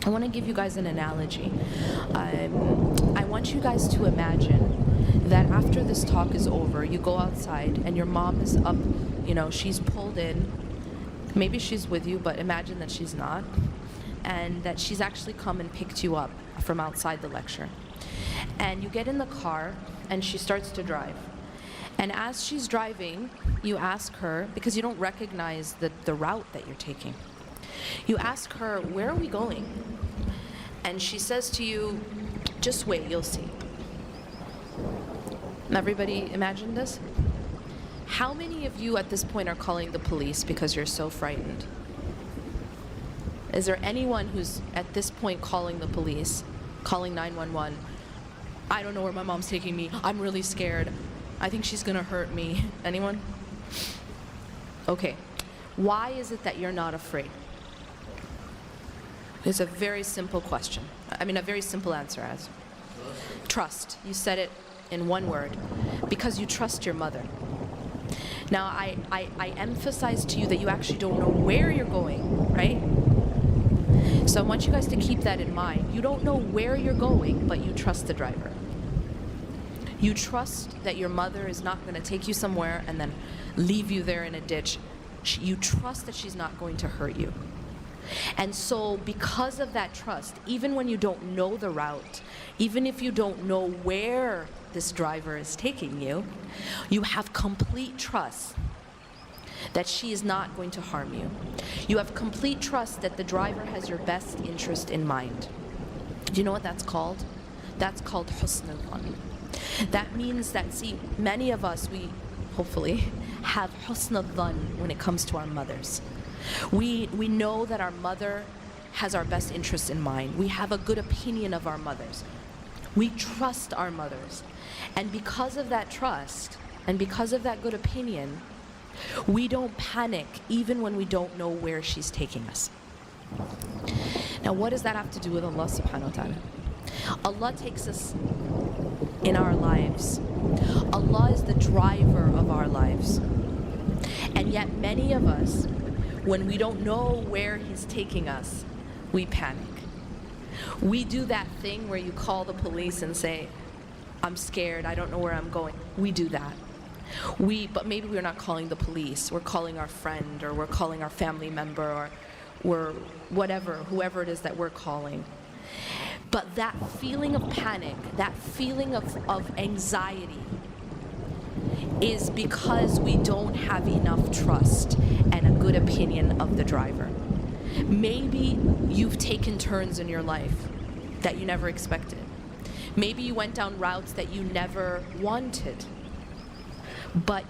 I want to give you guys an analogy. I want you guys to imagine that after this talk is over, you go outside and your mom is up, you know, she's pulled in. Maybe she's with you, but imagine that she's not. And that she's actually come and picked you up from outside the lecture. And you get in the car and she starts to drive. And as she's driving, you ask her, because you don't recognize the route that you're taking. You ask her, where are we going? And she says to you, just wait, you'll see. Everybody imagine this? How many of you at this point are calling the police because you're so frightened? Is there anyone who's at this point calling the police, calling 911? I don't know where my mom's taking me. I'm really scared. I think she's gonna hurt me. Anyone? Okay. Why is it that you're not afraid? It's a very simple question. I mean, a very simple answer as trust. You said it in one word. Because you trust your mother. Now, I emphasize to you that you actually don't know where you're going, right? So I want you guys to keep that in mind. You don't know where you're going, but you trust the driver. You trust that your mother is not going to take you somewhere and then leave you there in a ditch. You trust that she's not going to hurt you. And so because of that trust, even when you don't know the route, even if you don't know where this driver is taking you, you have complete trust that she is not going to harm you. You have complete trust that the driver has your best interest in mind. Do you know what that's called? That's called husn al-dhan. That means that, see, many of us, we hopefully have husn al-dhan when it comes to our mothers. We know that our mother has our best interests in mind. We have a good opinion of our mothers. We trust our mothers. And because of that trust, and because of that good opinion, we don't panic even when we don't know where she's taking us. Now, what does that have to do with Allah subhanahu wa ta'ala? Allah takes us in our lives. Allah is the driver of our lives. And yet many of us, when we don't know where He's taking us, we panic. We do that thing where you call the police and say, I'm scared, I don't know where I'm going. We do that. But maybe we're not calling the police, we're calling our friend, or we're calling our family member, or we're whatever, whoever it is that we're calling. But that feeling of panic, that feeling of anxiety is because we don't have enough trust and a good opinion of the driver. Maybe you've taken turns in your life that you never expected. Maybe you went down routes that you never wanted. But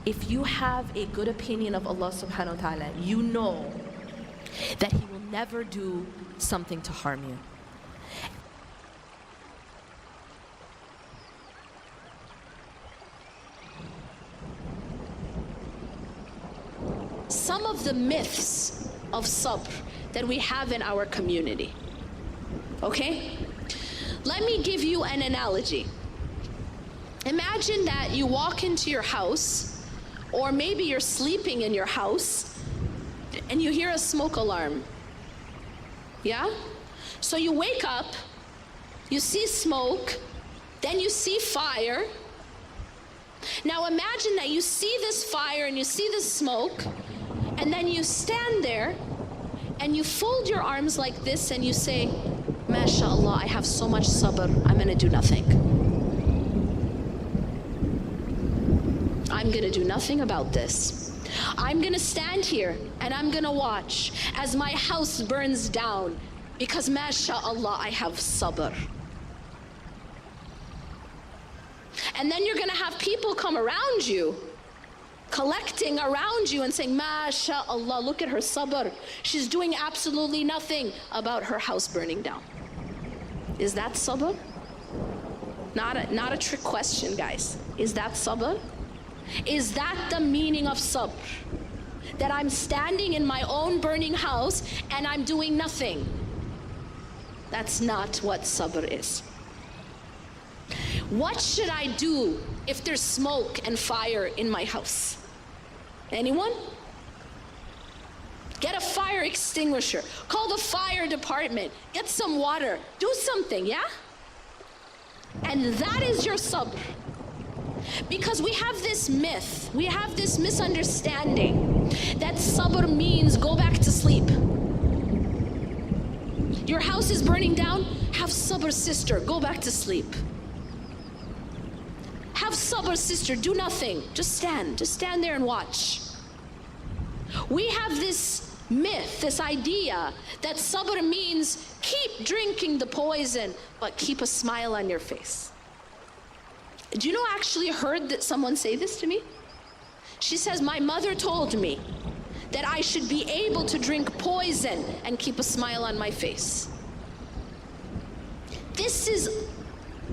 if you have a good opinion of Allah subhanahu wa ta'ala, you know that He will never do something to harm you. Some of the myths of sabr that we have in our community. Okay? Let me give you an analogy. Imagine that you walk into your house, or maybe you're sleeping in your house, and you hear a smoke alarm. Yeah? So you wake up, you see smoke, then you see fire. Now imagine that you see this fire and you see this smoke, and then you stand there and you fold your arms like this and you say, MashaAllah, I have so much sabr, I'm gonna do nothing. I'm gonna do nothing about this. I'm gonna stand here and I'm gonna watch as my house burns down because MashaAllah, I have sabr. And then you're gonna have people come around you, collecting around you and saying, MashaAllah, look at her sabr. She's doing absolutely nothing about her house burning down. Is that sabr? Not a trick question, guys. Is that sabr? Is that the meaning of sabr? That I'm standing in my own burning house and I'm doing nothing? That's not what sabr is. What should I do if there's smoke and fire in my house? Anyone? Get a fire extinguisher. Call the fire department. Get some water. Do something, yeah? And that is your sabr. Because we have this myth, we have this misunderstanding that sabr means go back to sleep. Your house is burning down, have sabr, sister, go back to sleep. Have sabr, sister, do nothing, just stand there and watch. We have this myth, this idea that sabr means keep drinking the poison, but keep a smile on your face. Do you know, I actually heard that someone say this to me? She says, my mother told me that I should be able to drink poison and keep a smile on my face. This is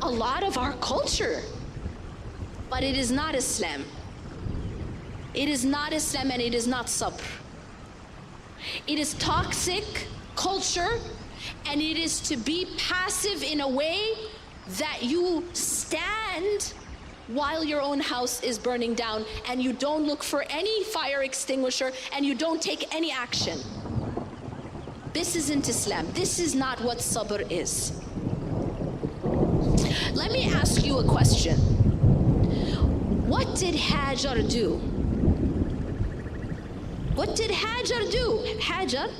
a lot of our culture, but it is not Islam. It is not Islam and it is not sabr. It is toxic culture, and it is to be passive in a way that you stand while your own house is burning down and you don't look for any fire extinguisher and you don't take any action. This isn't Islam. This is not what sabr is. Let me ask you a question. What did Hajar do? What did Hajar do? Hajar,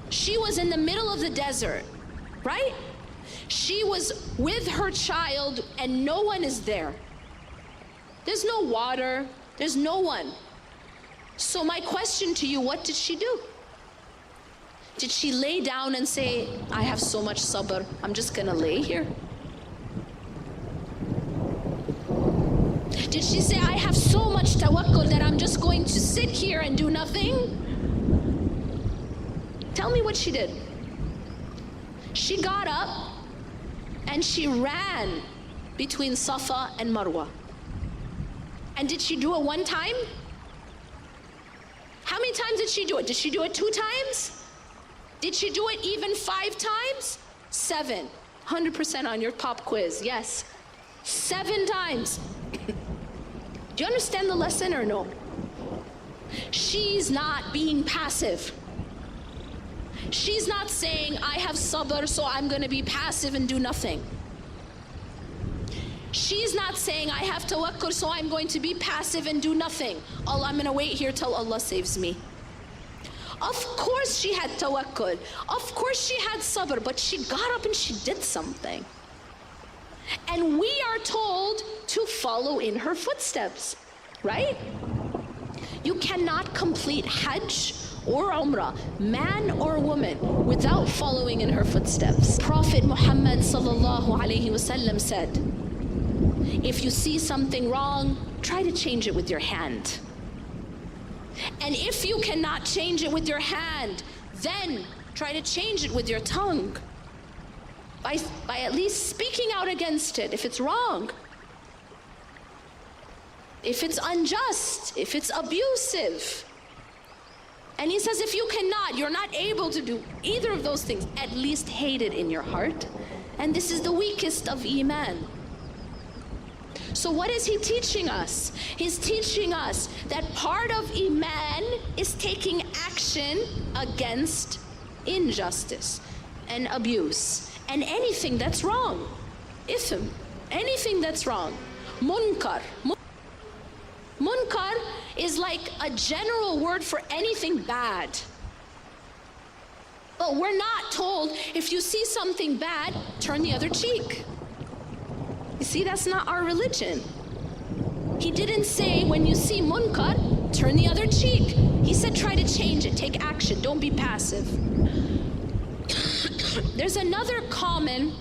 she was in the middle of the desert, right? She was with her child and no one is there. There's no water, there's no one. So my question to you, what did she do? Did she lay down and say, I have so much sabr, I'm just gonna lay here? Did she say, I have so much tawakkul that I'm just going to sit here and do nothing? Tell me what she did. She got up and she ran between Safa and Marwa. And did she do it one time? How many times did she do it? Did she do it 2 times? Did she do it even 5 times? 7. 100% on your pop quiz, yes. 7 times. Do you understand the lesson or no? She's not being passive. She's not saying, I have sabr, so I'm going to be passive and do nothing. She's not saying, I have tawakkul, so I'm going to be passive and do nothing. Allah, I'm going to wait here till Allah saves me. Of course she had tawakkul. Of course she had sabr, but she got up and she did something. And we are told to follow in her footsteps, right? You cannot complete Hajj or Umrah, man or woman, without following in her footsteps. Prophet Muhammad sallallahu alaihi wasallam said, if you see something wrong, try to change it with your hand. And if you cannot change it with your hand, then try to change it with your tongue. By at least speaking out against it if it's wrong. If it's unjust, if it's abusive. And he says if you cannot, you're not able to do either of those things, at least hate it in your heart. And this is the weakest of Iman. So what is he teaching us? He's teaching us that part of Iman is taking action against injustice and abuse and anything that's wrong. Ithm, anything that's wrong. Munkar. Munkar is like a general word for anything bad. But we're not told if you see something bad, turn the other cheek. You see, that's not our religion. He didn't say when you see munkar, turn the other cheek. He said try to change it, take action, don't be passive. There's another common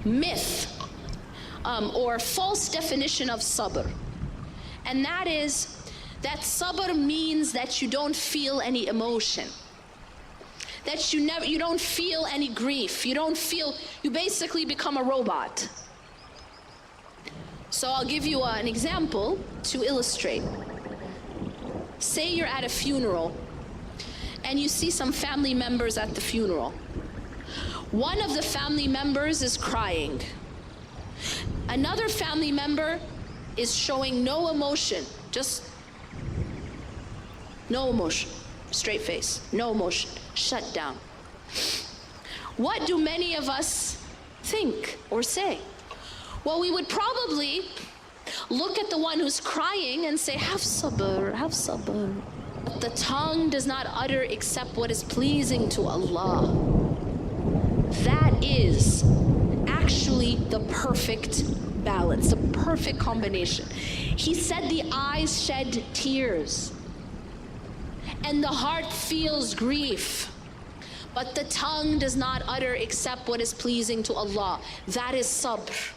myth or false definition of sabr. And that is that sabr means that you don't feel any emotion. That you don't feel any grief. You basically become a robot. So I'll give you an example to illustrate. Say you're at a funeral and you see some family members at the funeral. One of the family members is crying. Another family member is showing no emotion, just no emotion. Straight face, no emotion, shut down. What do many of us think or say? Well, we would probably look at the one who's crying and say, have sabr, have sabr. But the tongue does not utter except what is pleasing to Allah. That is actually the perfect balance, the perfect combination. He said the eyes shed tears and the heart feels grief, but the tongue does not utter except what is pleasing to Allah. That is sabr.